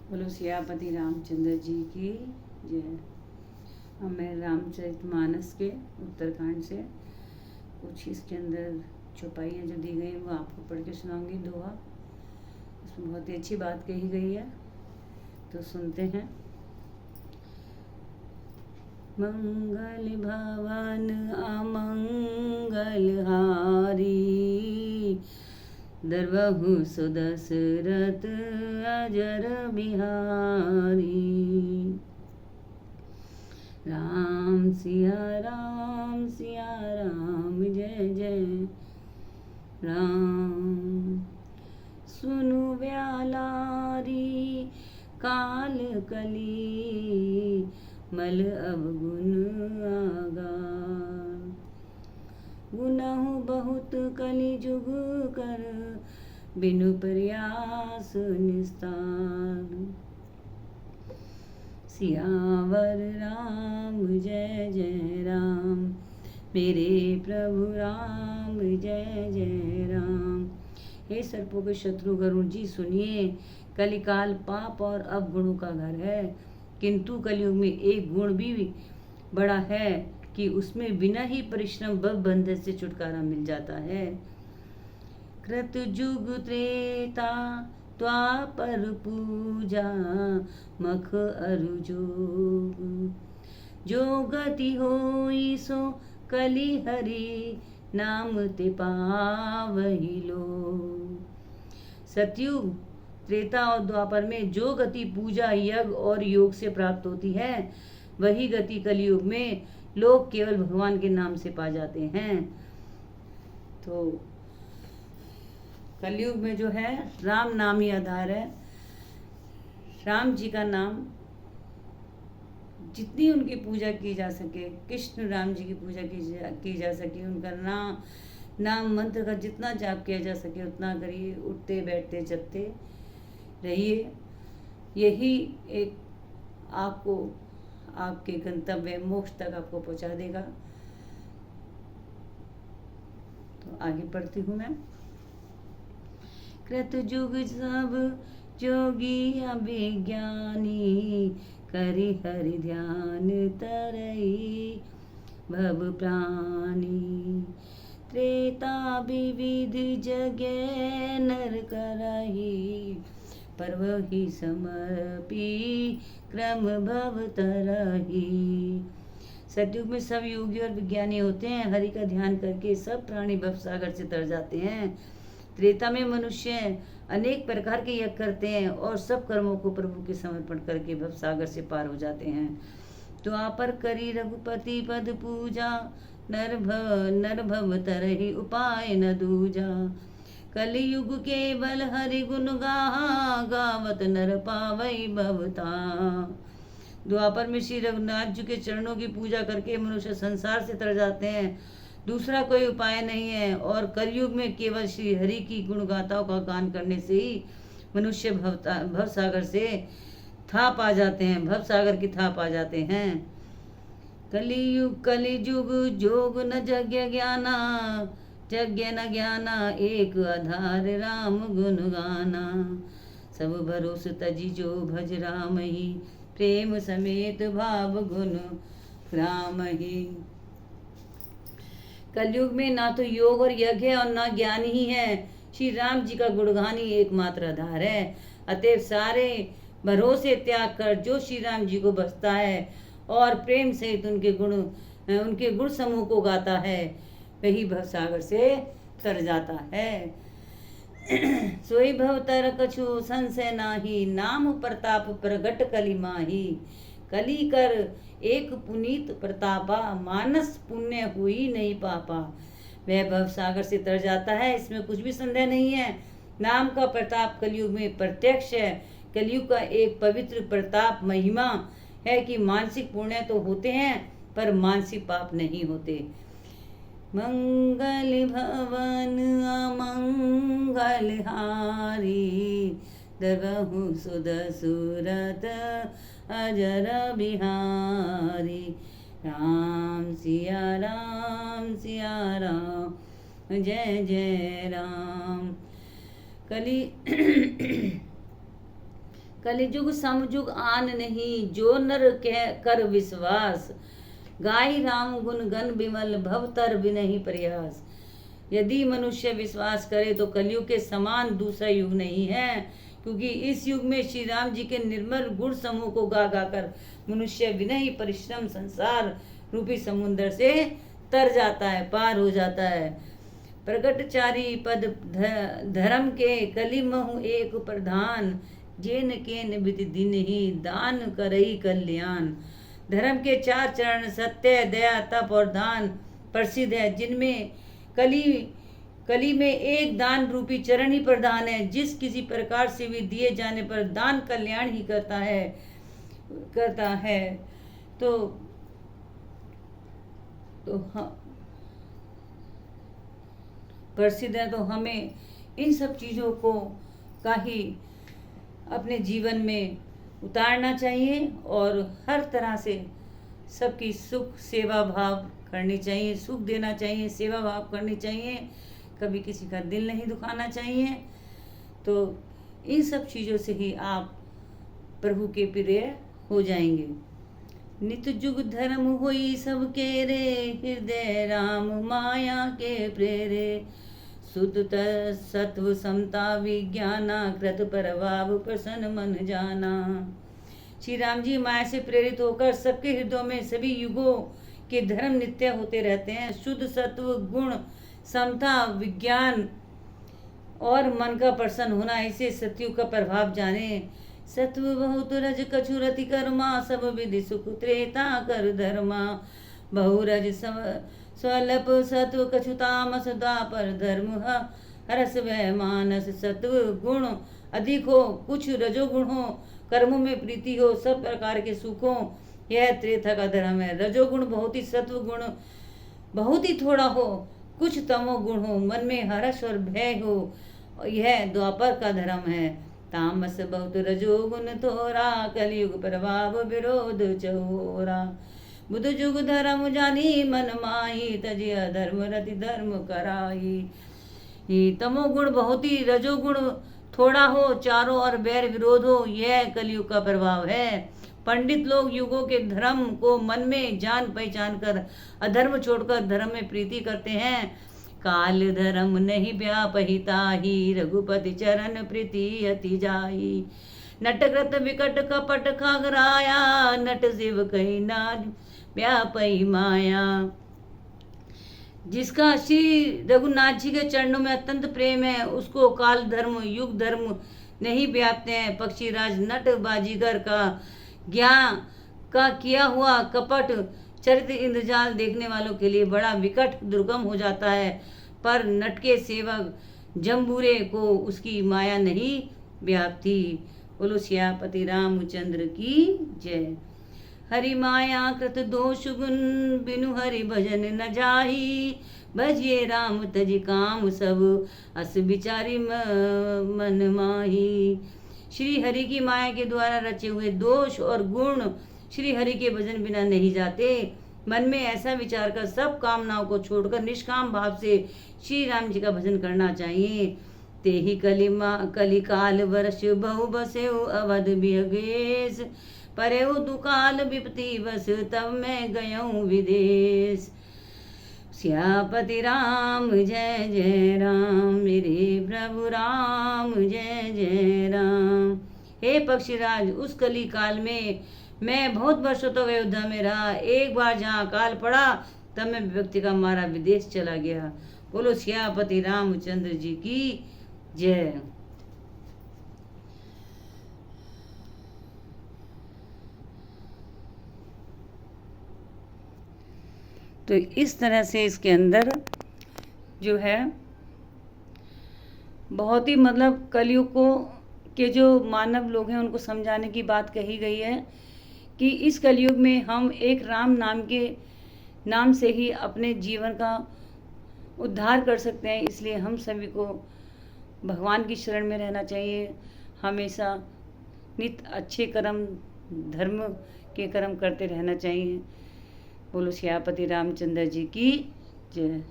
बोलो सियापति रामचंद्र जी की जय। हमें रामचरितमानस के उत्तरकांड से कुछ इसके अंदर छुपाइयाँ जो दी गई हैं वो आपको पढ़ के सुनाऊंगी। दोहा, उसमें बहुत ही अच्छी बात कही गई है, तो सुनते हैं। मंगल भवन अमंगल हारी, दरबहु सुदशरथ अजर बिहारी। राम सिया राम जय जय राम। सुनु व्यालारी काल कली, मल अवगुण आगार। गुनहु बहुत कलि जुग कर, बिनु प्रयास निस्तार। सियावर राम जय जय राम, मेरे प्रभु राम जय जय राम। हे सर्पों के शत्रु गरुण जी सुनिए, कलिकाल पाप और अवगुणों का घर है, किंतु कलयुग में एक गुण भी बड़ा है कि उसमें बिना ही परिश्रम व बंधन से छुटकारा मिल जाता है। कृत जुग त्रेता द्वापर पूजा, मख अरु जोग। जो गति होई सो कलि हरि, नाम ते पावहि लोग। सतयुग, त्रेता और द्वापर में जो गति पूजा, यज्ञ और योग से प्राप्त होती है, वही गति कलयुग में लोग केवल भगवान के नाम से पा जाते हैं। तो कलयुग में जो है राम नाम ही आधार है। राम जी का नाम जितनी उनकी पूजा की जा सके, कृष्ण राम जी की पूजा की जा सके, उनका नाम मंत्र का जितना जाप किया जा सके उतना करिए। उठते बैठते जपते रहिए, यही एक आपको आपके गंतव्य मोक्ष तक आपको पहुंचा देगा। तो आगे पढ़ती हूँ मैं। कृत जुग सब जोगी अभिज्ञानी, करि हरि ध्यान तरई भव प्राणी। त्रेता विविध जगै नर करही, परवहि समर्पी क्रम भव तरही। सतयुग में सब योगी और विज्ञानी होते हैं, हरि का ध्यान करके सब प्राणी भव सागर से तर जाते हैं। त्रेता में मनुष्य अनेक प्रकार के यज्ञ करते हैं और सब कर्मों को प्रभु के समर्पण करके भव सागर से पार हो जाते हैं। द्वापर करी रघुपति पद पूजा, नर भव तरहि उपाय न दूजा। कलियुग केवल हरि गुण गाहा, गावत नर पावई भवता। द्वापर में श्री रघुनाथ जी के चरणों की पूजा करके मनुष्य संसार से तर जाते हैं, दूसरा कोई उपाय नहीं है। और कलयुग में केवल श्री हरि की गुण गाथाओं का गान करने से ही मनुष्य भव सागर से थाप आ जाते हैं, भव सागर की थाप आ जाते हैं। कलियुग जोग न यज्ञ ज्ञाना, यज्ञ न ज्ञाना एक आधार, राम गुण गाना। सब भरोस तजी जो भज राम ही, प्रेम समेत भाव गुण राम ही। कलयुग में ना तो योग और यज्ञ है और ना ज्ञान ही है, श्री राम जी का गुणगान ही एकमात्र आधार है। अतएव सारे भरोसे त्याग कर जो श्री राम जी को भजता है और प्रेम सहित उनके गुण समूह को गाता है, वही भव सागर से तर जाता है। सोई भव तर कछु संशय नाही, नाम प्रताप प्रगट कलि माही। कली कर एक पुनीत प्रतापा, मानस पुण्य हुई नहीं पापा। वह भव सागर से तर जाता है, इसमें कुछ भी संदेह नहीं है। नाम का प्रताप कलयुग में प्रत्यक्ष है। कलयुग का एक पवित्र प्रताप महिमा है कि मानसिक पुण्य तो होते हैं पर मानसिक पाप नहीं होते। मंगल भवन अमंगल हारी, दरबहु सुदशरथ अजर बिहारी। राम सिया राम जय जय राम। कलिजुग समजुग आन नहीं, जो नर कह कर विश्वास, गाई राम गुण गण विमल, भवतर बिनहि प्रयास। यदि मनुष्य विश्वास करे तो कलयुग के समान दूसरा युग नहीं है, क्योंकि इस युग में श्री राम जी के निर्मल गुण समूह को गा गा कर मनुष्य बिना ही परिश्रम संसार रूपी समुद्र से तर जाता है, पार हो जाता है। प्रगटचारी पद धर्म के कली महु एक प्रधान, जेन केन विद दिन ही दान करई कल्याण। धर्म के 4 चरण सत्य, दया, तप और दान प्रसिद्ध है, जिनमें कली में एक दान रूपी चरण ही प्रधान है। जिस किसी प्रकार से भी दिए जाने पर दान कल्याण ही करता है। तो प्रसिद्ध है। तो हमें इन सब चीज़ों को का ही अपने जीवन में उतारना चाहिए और हर तरह से सबकी सुख सेवा भाव करनी चाहिए, सुख देना चाहिए, सेवा भाव करनी चाहिए, कभी किसी का दिल नहीं दुखाना चाहिए। तो इन सब चीज़ों से ही आप प्रभु के प्रिय हो जाएंगे। नित जुग धर्म होई सबके रे, हृदय राम माया के प्रेरे। शुद्ध सत्व समता विज्ञाना, कृत प्रभाव प्रसन्न मन जाना। श्री राम जी माया से प्रेरित होकर सबके हृदयों में सभी युगों के धर्म नित्य होते रहते हैं। शुद्ध सत्व गुण समता विज्ञान और मन का प्रसन्न होना, ऐसे सतयुग का प्रभाव जाने। सत्व बहुत रज कछु रति कर्मा, सब विधि सुख त्रेता कर धर्मा। बहुरज स्वल्प सत्व कछु तामस, द्वापर धर्म हरस वह मानस। सत्व गुण अधिक हो, कुछ रजोगुण हो, कर्मों में प्रीति हो, सब प्रकार के सुखों, यह त्रेता का धर्म है। रजोगुण बहुत ही, सत्व गुण बहुत ही थोड़ा हो, कुछ तमोगुण हो, मन में हर्ष और भय हो, यह द्वापर का धर्म है। तामस बहुत रजोगुण थोरा, कलयुग प्रभाव विरोध चहोरा। बुध जुग धर्म जानी मन माही, तजिया धर्म रति धर्म कराई। तमोगुण बहुत ही, रजोगुण थोड़ा हो, चारों और बैर विरोध हो, यह कलयुग का प्रभाव है। पंडित लोग युगों के धर्म को मन में जान पहचान कर अधर्म छोड़कर धर्म में प्रीति करते हैं। काल धर्म नहीं व्यापहिता ही, रघुपति चरण प्रीति अति जाई। नटकृत विकट कपट खागराया, नट शिव कही नाज व्यापई माया। जिसका श्री रघुनाथ जी के चरणों में अत्यंत प्रेम है, उसको काल धर्म युग धर्म नहीं व्यापते हैं। पक्षीराज नट बाजीगर का ज्ञान का किया हुआ कपट चरित्र इंद्रजाल देखने वालों के लिए बड़ा विकट दुर्गम हो जाता है, पर नट के सेवक जम्बूरे को उसकी माया नहीं व्यापती। बोलो सियापति रामचंद्र की जय। हरि माया कृत दोष गुण, बिनु हरि भजन न जाही। भजिए राम तज काम सब, अस विचारी मन माही। श्री हरि की माया के द्वारा रचे हुए दोष और गुण श्री हरि के भजन बिना नहीं जाते। मन में ऐसा विचार कर सब कामनाओं को छोड़कर निष्काम भाव से श्री राम जी का भजन करना चाहिए। ते ही कलिकाल वर्ष बहु बसेउ अवध बिहगेश, परेउ दुकाल विपति बस तब मैं गयऊँ विदेश। सियापति राम जय जय राम, मेरे प्रभु राम जय जय राम। हे पक्षीराज, उस कली काल में मैं बहुत वर्षों तक अयोध्या में रहा। एक बार जहाँ काल पड़ा तब मैं विभक्ति का मारा विदेश चला गया। बोलो सियापति रामचंद्र जी की जय। तो इस तरह से इसके अंदर जो है बहुत ही मतलब कलयुग को के जो मानव लोग हैं उनको समझाने की बात कही गई है कि इस कलयुग में हम एक राम नाम के नाम से ही अपने जीवन का उद्धार कर सकते हैं। इसलिए हम सभी को भगवान की शरण में रहना चाहिए, हमेशा नित्य अच्छे कर्म धर्म के कर्म करते रहना चाहिए। बोलो सियापति रामचंद्र जी की जय।